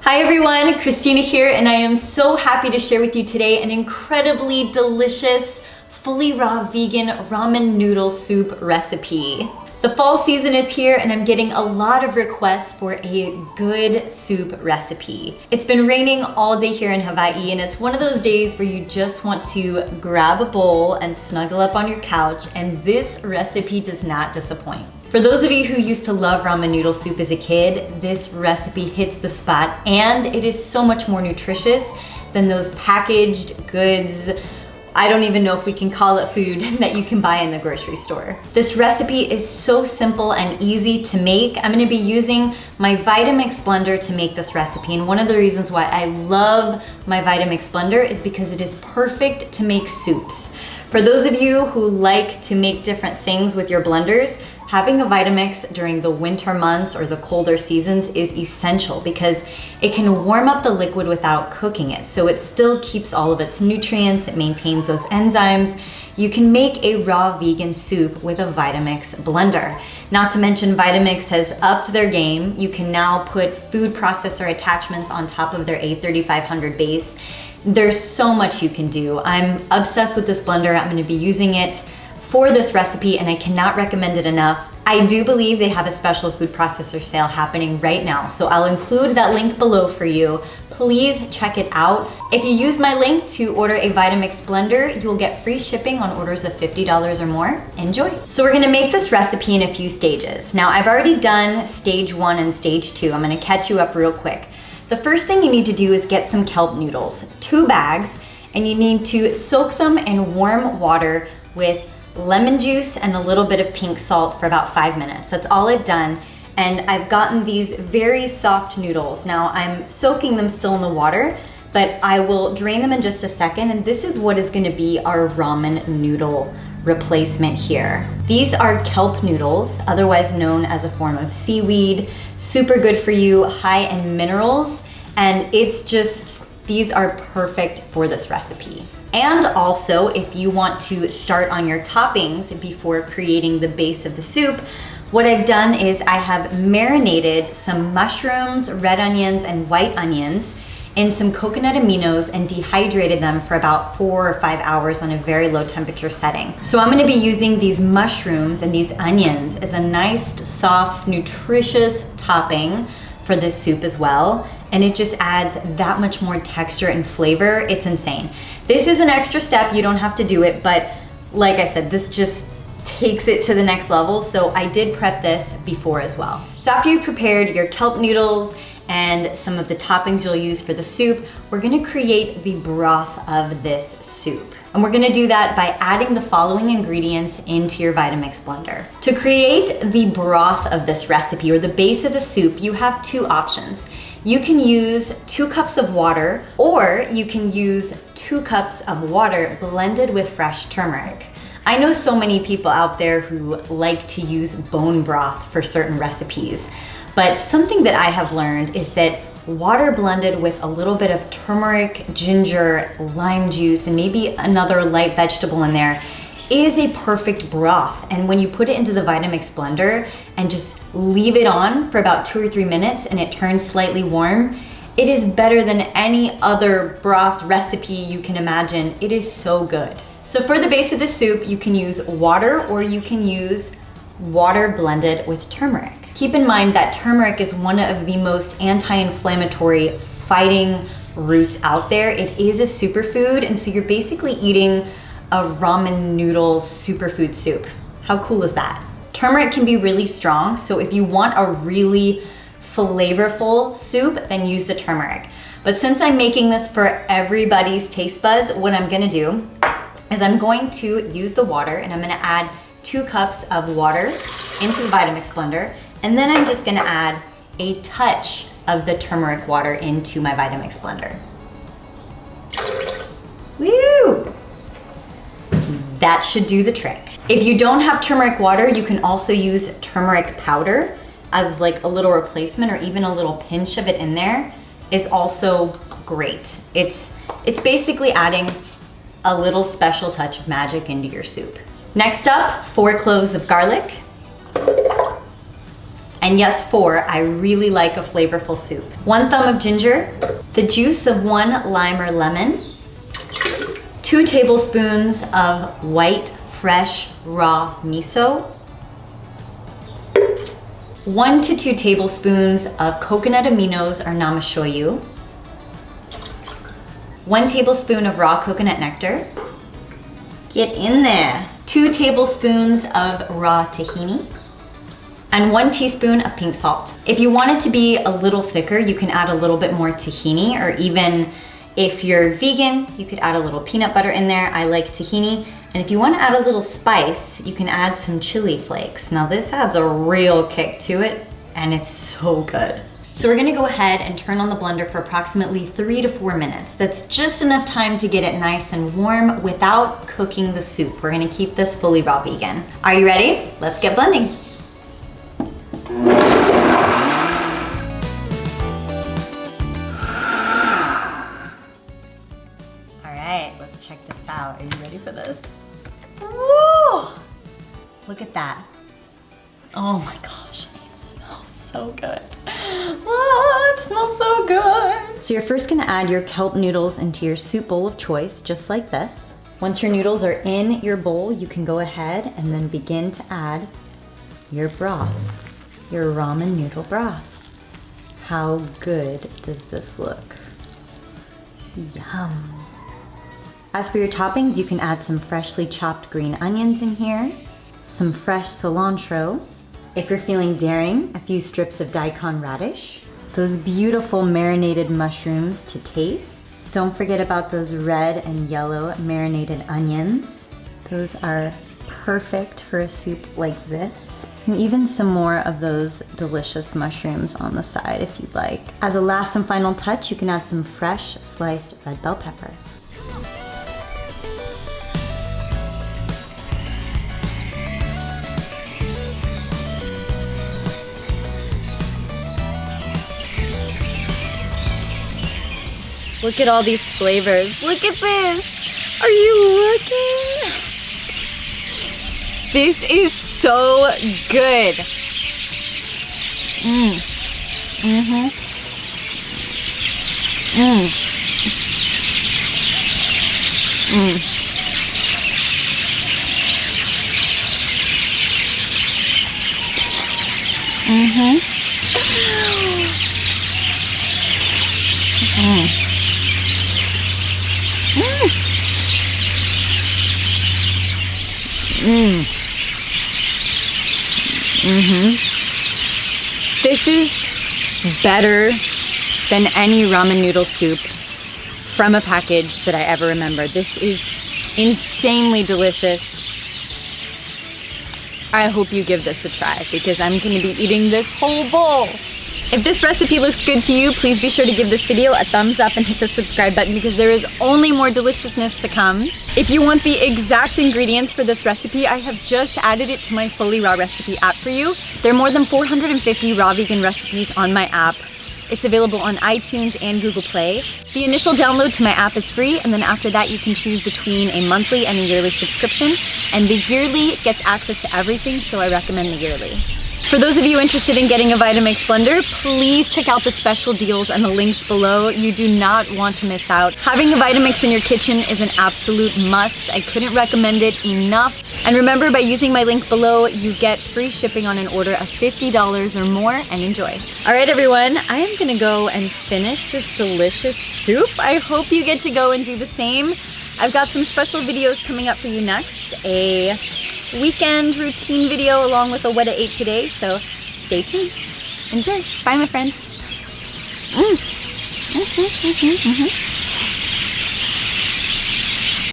Hi everyone, Christina here, and I am so happy to share with you today an incredibly delicious, fully raw vegan ramen noodle soup recipe. The fall season is here and I'm getting a lot of requests for a good soup recipe. It's been raining all day here in Hawaii and it's one of those days where you just want to grab a bowl and snuggle up on your couch, and this recipe does not disappoint. For those of you who used to love ramen noodle soup as a kid, this recipe hits the spot and it is so much more nutritious than those packaged goods, I don't even know if we can call it food, that you can buy in the grocery store. This recipe is so simple and easy to make. I'm gonna be using my Vitamix blender to make this recipe, and one of the reasons why I love my Vitamix blender is because it is perfect to make soups. For those of you who like to make different things with your blenders, having a Vitamix during the winter months or the colder seasons is essential because it can warm up the liquid without cooking it. So it still keeps all of its nutrients, it maintains those enzymes. You can make a raw vegan soup with a Vitamix blender. Not to mention Vitamix has upped their game. You can now put food processor attachments on top of their A3500 base. There's so much you can do. I'm obsessed with this blender. I'm gonna be using it for this recipe and I cannot recommend it enough. I do believe they have a special food processor sale happening right now, so I'll include that link below for you. Please check it out. If you use my link to order a Vitamix blender, you'll get free shipping on orders of $50 or more. Enjoy. So we're gonna make this recipe in a few stages. Now I've already done stage 1 and stage 2. I'm gonna catch you up real quick. The first thing you need to do is get some kelp noodles, 2 bags, and you need to soak them in warm water with lemon juice and a little bit of pink salt for about 5 minutes. That's all I've done. And I've gotten these very soft noodles. Now I'm soaking them still in the water, but I will drain them in just a second. And this is what is gonna be our ramen noodle replacement here. These are kelp noodles, otherwise known as a form of seaweed. Super good for you, high in minerals. And it's just, these are perfect for this recipe. And also, if you want to start on your toppings before creating the base of the soup, what I've done is I have marinated some mushrooms, red onions, and white onions in some coconut aminos and dehydrated them for about 4 or 5 hours on a very low temperature setting. So I'm gonna be using these mushrooms and these onions as a nice, soft, nutritious topping for this soup as well. And it just adds that much more texture and flavor. It's insane. This is an extra step, you don't have to do it, but like I said, this just takes it to the next level. So I did prep this before as well. So after you've prepared your kelp noodles and some of the toppings you'll use for the soup, we're gonna create the broth of this soup. And we're gonna do that by adding the following ingredients into your Vitamix blender. To create the broth of this recipe, or the base of the soup, you have 2 options. You can use 2 cups of water, or you can use 2 cups of water blended with fresh turmeric. I know so many people out there who like to use bone broth for certain recipes, but something that I have learned is that water blended with a little bit of turmeric, ginger, lime juice, and maybe another light vegetable in there is a perfect broth. And when you put it into the Vitamix blender and just leave it on for about 2 or 3 minutes and it turns slightly warm, it is better than any other broth recipe you can imagine. It is so good. So for the base of the soup, you can use water or you can use water blended with turmeric. Keep in mind that turmeric is one of the most anti-inflammatory fighting roots out there. It is a superfood, and so you're basically eating a ramen noodle superfood soup. How cool is that? Turmeric can be really strong, so if you want a really flavorful soup, then use the turmeric. But since I'm making this for everybody's taste buds, what I'm gonna do is I'm going to use the water, and I'm gonna add 2 cups of water into the Vitamix blender, and then I'm just gonna add a touch of the turmeric water into my Vitamix blender. Woo! That should do the trick. If you don't have turmeric water, you can also use turmeric powder as like a little replacement, or even a little pinch of it in there is also great. It's basically adding a little special touch of magic into your soup. Next up, 4 cloves of garlic. And yes, 4, I really like a flavorful soup. 1 thumb of ginger, the juice of 1 lime or lemon, 2 tablespoons of white, fresh, raw miso, 1 to 2 tablespoons of coconut aminos or namashoyu, 1 tablespoon of raw coconut nectar, get in there, 2 tablespoons of raw tahini, and 1 teaspoon of pink salt. If you want it to be a little thicker, you can add a little bit more tahini, or even if you're vegan, you could add a little peanut butter in there. I like tahini. And if you want to add a little spice, you can add some chili flakes. Now this adds a real kick to it, and it's so good. So we're gonna go ahead and turn on the blender for approximately 3 to 4 minutes. That's just enough time to get it nice and warm without cooking the soup. We're gonna keep this fully raw vegan. Are you ready? Let's get blending. All right, let's check this out. Are you ready for this? Woo! Look at that. Oh my gosh, it smells so good. Oh, it smells so good. So you're first gonna add your kelp noodles into your soup bowl of choice, just like this. Once your noodles are in your bowl, you can go ahead and then begin to add your broth, your ramen noodle broth. How good does this look? Yum. As for your toppings, you can add some freshly chopped green onions in here, some fresh cilantro. If you're feeling daring, a few strips of daikon radish, those beautiful marinated mushrooms to taste. Don't forget about those red and yellow marinated onions. Those are perfect for a soup like this. And even some more of those delicious mushrooms on the side if you'd like. As a last and final touch, you can add some fresh sliced red bell pepper. Look at all these flavors. Look at this. Are you looking? This is so good. Mm. Mm-hmm. Mm. Mm. Mm-hmm. Mm. Mm. Mm-hmm. This is better than any ramen noodle soup from a package that I ever remember. This is insanely delicious. I hope you give this a try because I'm gonna be eating this whole bowl. If this recipe looks good to you, please be sure to give this video a thumbs up and hit the subscribe button because there is only more deliciousness to come. If you want the exact ingredients for this recipe, I have just added it to my Fully Raw recipe app for you. There are more than 450 raw vegan recipes on my app. It's available on iTunes and Google Play. The initial download to my app is free, and then after that you can choose between a monthly and a yearly subscription. And the yearly gets access to everything, so I recommend the yearly. For those of you interested in getting a Vitamix blender, please check out the special deals and the links below. You do not want to miss out. Having a Vitamix in your kitchen is an absolute must. I couldn't recommend it enough. And remember, by using my link below, you get free shipping on an order of $50 or more, and enjoy. All right, everyone, I am gonna go and finish this delicious soup. I hope you get to go and do the same. I've got some special videos coming up for you next. A weekend routine video along with a what I ate today, so stay tuned. Enjoy. Bye, my friends.